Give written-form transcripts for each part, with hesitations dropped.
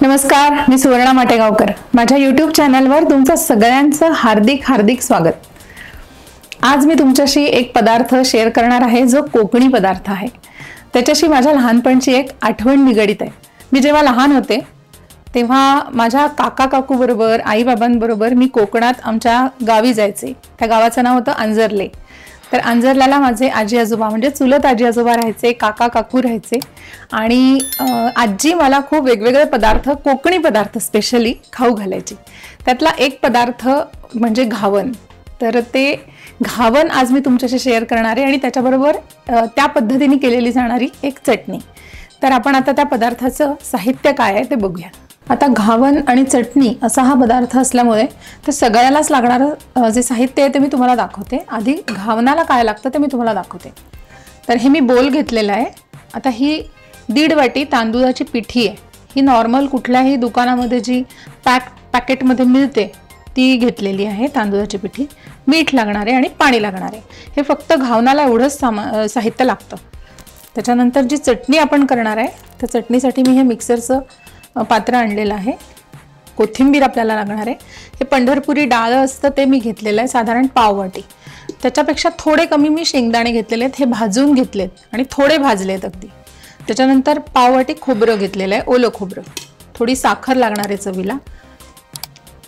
नमस्कार, मी सुवर्णा माटेगावकर। माझ्या YouTube चॅनलवर तुमचं सगळ्यांचं हार्दिक स्वागत। आज मी तुमच्याशी एक पदार्थ शेअर करणार आहे जो कोकणी पदार्थ आहे। त्याच्याशी माझ्या लहानपणची एक आठवण निगडित आहे। मी जेव्हा लहान होते तेव्हा माझ्या काका काकू बरोबर आई बाबांबरोबर मी कोकणात आमच्या गावी जायचे। त्या गावाचं नाव होतं अंजरले। तर अंजरल्याला माझे आजी आजोबा म्हणजे चुलत आजी आजोबा राहायचे, काका काकू राहायचे आणि आजी मला खूप वेगवेगळे पदार्थ, कोकणी पदार्थ स्पेशली खाऊ घालायची। त्यातला एक पदार्थ म्हणजे घावन। तर ते घावन आज मी तुमच्याशी शेअर करणार आहे आणि त्याच्याबरोबर त्या पद्धतीने केलेली जाणारी एक चटणी। तर आपण आता त्या पदार्थाचं साहित्य काय आहे ते बघूया। आता घावन आणि चटणी असा हा पदार्थ असल्यामुळे ते सगळ्यालाच लागणारं जे साहित्य आहे ते मी तुम्हाला दाखवते। आधी घावनाला काय लागतं ते मी तुम्हाला दाखवते। तर हे मी बोल घेतलेला आहे। आता ही 1.5 वाटी तांदूळाची पिठी आहे। ही नॉर्मल कुठल्याही दुकानामध्ये जी पॅकेटमध्ये मिळते ती घेतलेली आहे तांदूळाची पिठी। मीठ लागणार आहे आणि पाणी लागणार आहे। हे फक्त घावनाला एवढंच साहित्य लागतं। त्याच्यानंतर जी चटणी आपण करणार आहे त्या चटणीसाठी मी हे मिक्सरचं पात्र आणलेलं आहे। कोथिंबीर आपल्याला लागणार आहे। हे पंढरपुरी डाळ असतं ते मी घेतलेलं आहे, साधारण पाव वाटी। त्याच्यापेक्षा थोडे कमी मी शेंगदाणे घेतलेले आहेत, हे भाजून घेतलेत आणि थोडे भाजलेत अगदी। त्याच्यानंतर पाव वाटी खोबरं घेतलेलं आहे, ओलं खोबरं। थोडी साखर लागणार आहे चवीला।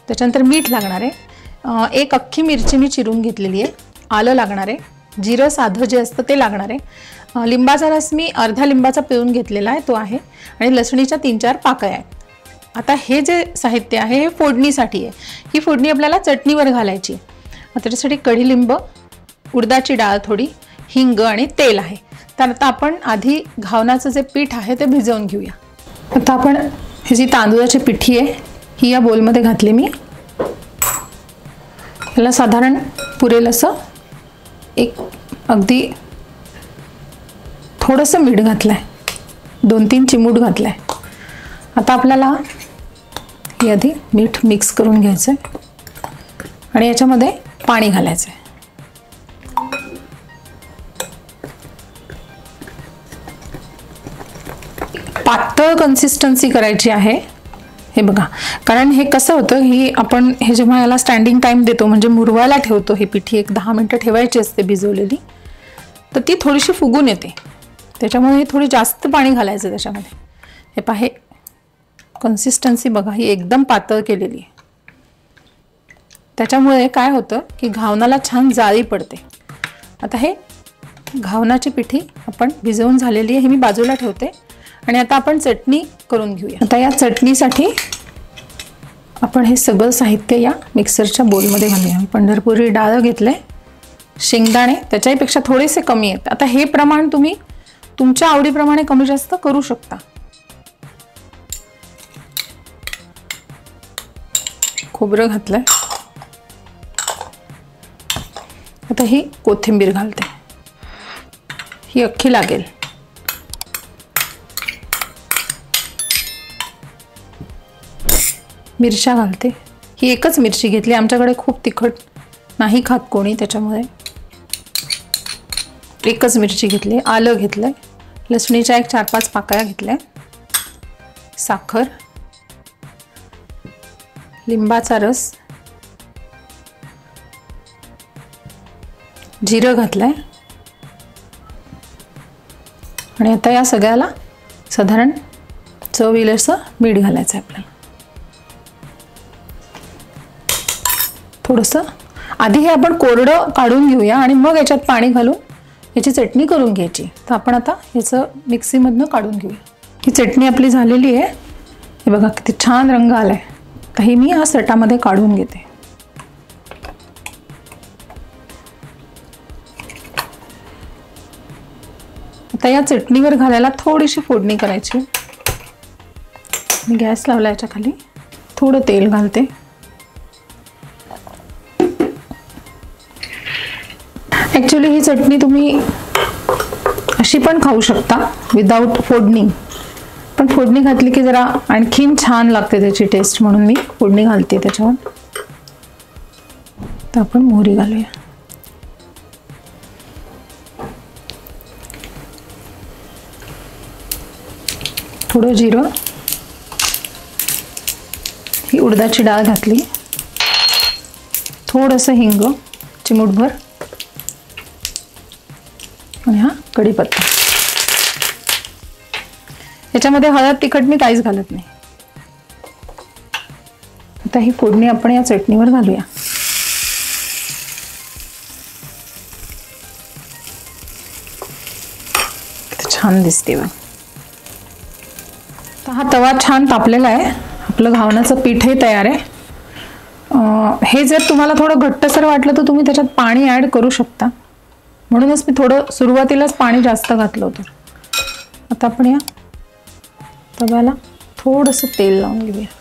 त्याच्यानंतर मीठ लागणार आहे। एक अख्खी मिरची मी चिरून घेतलेली आहे। आलं लागणार आहे। जिरं साधं जे असतं ते लागणार आहे। लिंबाचा रस मी अर्धा लिंबाचा पिळून घेतलेला आहे तो आहे आणि लसणीच्या 3-4 पाकळ्या आहेत। आता हे जे साहित्य आहे हे फोडणीसाठी आहे। ही फोडणी आपल्याला चटणीवर घालायची आहे। त्याच्यासाठी कढीलिंब, उडदाची डाळ थोडी, हिंग आणि तेल आहे। तर आता आपण आधी घावनाचं जे पीठ आहे ते भिजवून घेऊया। आता आपण ही जी तांदूळाची पिठी आहे ही या बोलमध्ये घातली मी। याला साधारण पुरेल असं एक अगदी थोडंसं मीठ घातलंय, 2-3 चिमूट घातलंय। आता आपल्याला हे आधी मीठ मिक्स करून घ्यायचं आणि याच्यामध्ये पाणी घालायचं। पातळ कन्सिस्टन्सी करायची आहे। हे बघा, कारण हे कसं होतं ही आपण हे जेव्हा याला स्टँडिंग टाइम देतो म्हणजे मुरवायला ठेवतो, ही पिठी एक 10 मिनिटं ठेवायची असते भिजवलेली, तर ती थोडीशी फुगून येते। त्याच्यामुळे थोडी जास्त पाणी घालायचं त्याच्यामध्ये। हे पहा, कन्सिस्टन्सी बघा, ही एकदम पातळ केलेली आहे। त्याच्यामुळे काय होतं की घावनाला छान जाळी पडते। आता हे घावनाची पिठी आपण भिजवून झालेली आहे, हे मी बाजूला ठेवते आणि आता आपण चटणी करून घेऊया। आता या चटणीसाठी आपण हे सगळं साहित्य या मिक्सरच्या बोलमध्ये घालूया। पंढरपुरी डाळ घेतले, शेंगदाणे त्याच्यापेक्षा थोडेसे कमी आहेत। आता हे प्रमाण तुम्ही तुमच्या आवडीप्रमाणे कमी जास्त करू शकता। खोबरं घातलंय। आता ही कोथिंबीर घालते, ही अख्खी लागेल। मिरच्या घालते, ही एकच मिरची घेतली, आमच्याकडे खूप तिखट नाही खात कोणी, त्याच्यामुळे एकच मिरची घेतली। आलं घेतलंय, लसणीच्या एक 4-5 पाकळ्या घेतल्या, साखर, लिंबाचा रस, जिरं घातलंय आणि आता या सगळ्याला साधारण चव येईल असं मीठ घालायचं आहे आपल्याला। थोडंसं आधी हे आपण कोरडं काढून घेऊया आणि मग याच्यात पाणी घालून याची चटणी करून घ्यायची। तर आपण आता याचं मिक्सीमधनं काढून घेऊया। ही चटणी आपली झालेली आहे। हे बघा किती छान रंग आलाय। तर ही मी या सटामध्ये काढून घेते। आता या चटणीवर घालायला थोडीशी फोडणी करायची। मी गॅस लावला, याच्या खाली थोडं तेल घालते। ॲक्च्युली ही चटणी तुम्ही अशी पण खाऊ शकता विदाऊट फोडणी, पण फोडणी घातली की जरा आणखीन छान लागते त्याची टेस्ट, म्हणून मी फोडणी घालते त्याच्यावर। तर आपण मोहरी घालूया, थोडं जिरं, उडदाची डाळ घातली, थोडंसं हिंग चिमूटभर आणि हा कढीपत्ता. याच्यामध्ये हळद तिखट मी काहीच घालत नाही. आता ही फोडणी आपण या चटणीवर घालूया. छान दिसते बघ. तर हा तवा छान तापलेला आहे. आपलं घावणाचं पीठही तयार आहे. हे जर तुम्हाला थोडं घट्टसर वाटलं तर तुम्ही त्याच्यात पाणी ॲड करू शकता. म्हणूनच मी थोडं सुरुवातीलाच पाणी जास्त घातलं होतं. आता आपण या तव्याला थोडंसं तेल लावून घेऊया.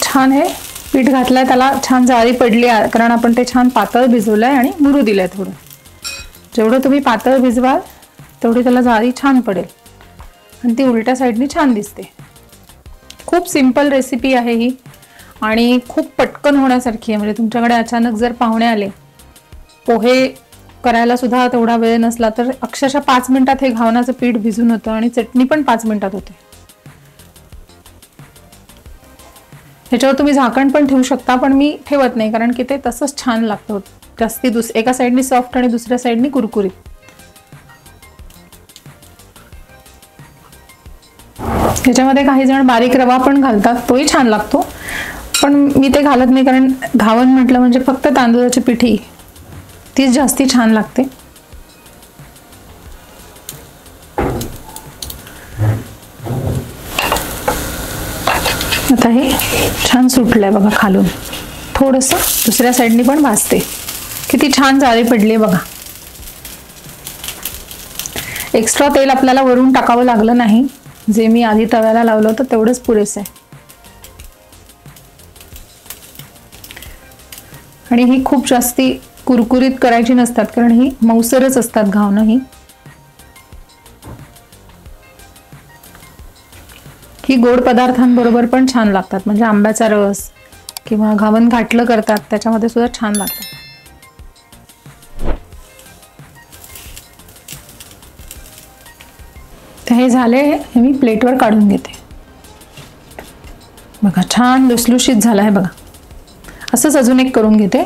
छान हे पीठ घातलंय, त्याला छान जाळी पडली कारण आपण ते छान पातळ भिजवलंय आणि मुरू दिलंय. थोडं जेवढं तुम्ही पातळ भिजवाल तेवढी त्याला जाळी छान पडेल आणि ती उलट्या साईडनी छान दिसते. खूप सिंपल रेसिपी आहे ही आणि खूप पटकन होण्यासारखी आहे. म्हणजे तुमच्याकडे अचानक जर पाहुणे आले, पोहे करायला सुद्धा तेवढा वेळ नसला तर अक्षरशः 5 मिनिटात हे घावणाचं पीठ भिजून होतं आणि चटणी पण 5 मिनिटात होते. ह्याच्यावर तुम्ही झाकण पण ठेवू शकता, पण मी ठेवत नाही कारण की ते तसंच छान लागतं. जास्ती एका साईडनी सॉफ्ट आणि दुसऱ्या साईडनी कुरकुरीत. ह्याच्यामध्ये काही जण बारीक रवा पण घालतात, तोही छान लागतो, पण मी ते घालत नाही कारण घावन म्हटलं म्हणजे फक्त तांदूळाची पिठी तीच जास्ती छान लागते. आता हे छान सुटलंय बघा खालून. थोडंसं दुसऱ्या साईडनी पण भाजते. किती छान जाळी पडली बघा. एक्स्ट्रा तेल आपल्याला वरून टाकावं लागलं नाही. जे मी आधी तव्याला लावलं होतं तेवढंच पुरेसं आहे. आणि ही खूप जास्ती कुरकुरीत करायची नसतात कारण ही मऊसरच असतात घावणं. ही गोड पदार्थांबरोबर पण छान लागतात. म्हणजे आंब्याचा रस किंवा घावन घाटलं करतात त्याच्यामध्ये सुद्धा छान लागतात. तर हे झाले, हे मी प्लेटवर काढून घेते. बघा छान लुसलुशीत झालं आहे बघा. असंच अजून एक करून घेते.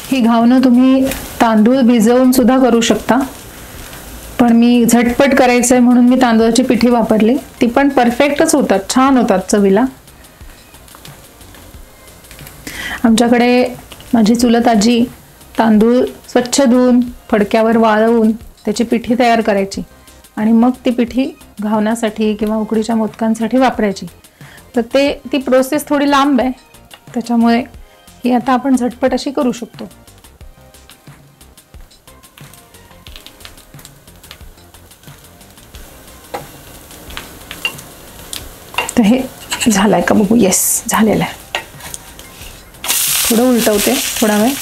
ही घावणं तुम्ही तांदूळ भिजवून सुद्धा करू शकता, पण मी झटपट करायचंय म्हणून मी तांदूळाची पिठी वापरली. ती पण परफेक्टच होतात, छान होतात चवीला. आमच्याकडे माझी चुलत आजी तांदूळ स्वच्छ धुवून फडक्यावर वाळवून त्याची पिठी तयार करायची आणि मग ती पिठी घावण्यासाठी किंवा उकडीच्या मोदकांसाठी वापरायची. तर ती प्रोसेस थोडी लांब आहे, त्याच्यामुळे ही आता आपण झटपट अशी करू शकतो. तर हे झालंय का बघू. येस, झालेलं आहे. थोडं उलटवते थोडा वेळ.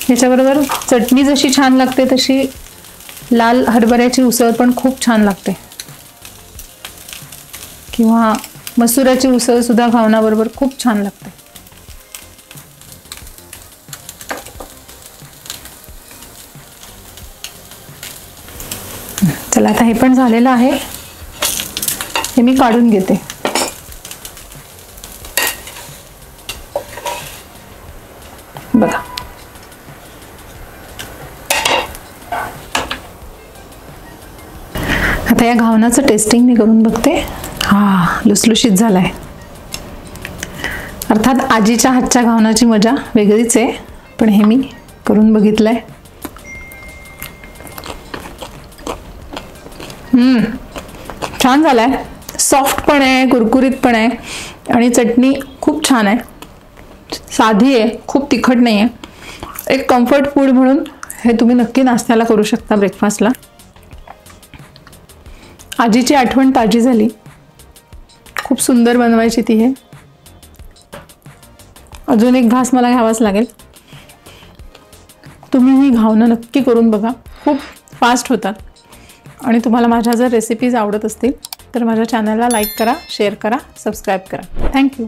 ह्याच्याबरोबर चटणी जशी छान लागते तशी लाल हरभऱ्याची उसळ पण खूप छान लागते, किंवा मसुराची उसळ सुद्धा घावनाबरोबर खूप छान लागते. चला आता हे पण झालेलं आहे, हे मी काढून घेते. बघा आता या घावनाचं टेस्टिंग मी करून बघते. हा, लुसलुशीत झालाय. अर्थात आजीच्या हातच्या घावनाची मजा वेगळीच आहे, पण हे मी करून बघितलंय. छान झालाय. सॉफ्ट पण आहे, कुरकुरीत पण आहे, आणि चटणी खूप छान आहे. साधी आहे, खूप तिखट नाही आहे. एक कम्फर्ट फूड म्हणून हे तुम्ही नक्की नाश्त्याला करू शकता, ब्रेकफास्टला. आजीची आठवण ताजी झाली. खूप सुंदर बनवायची ती. हे अजून एक घास मला घ्यावाच लागेल. तुम्ही ही घावनं नक्की करून बघा, खूप फास्ट होतात. आणि तुम्हाला माझ्या जर रेसिपीज आवडत असतील तर माझ्या चॅनलला लाईक करा, शेअर करा, सबस्क्राईब करा. थँक्यू.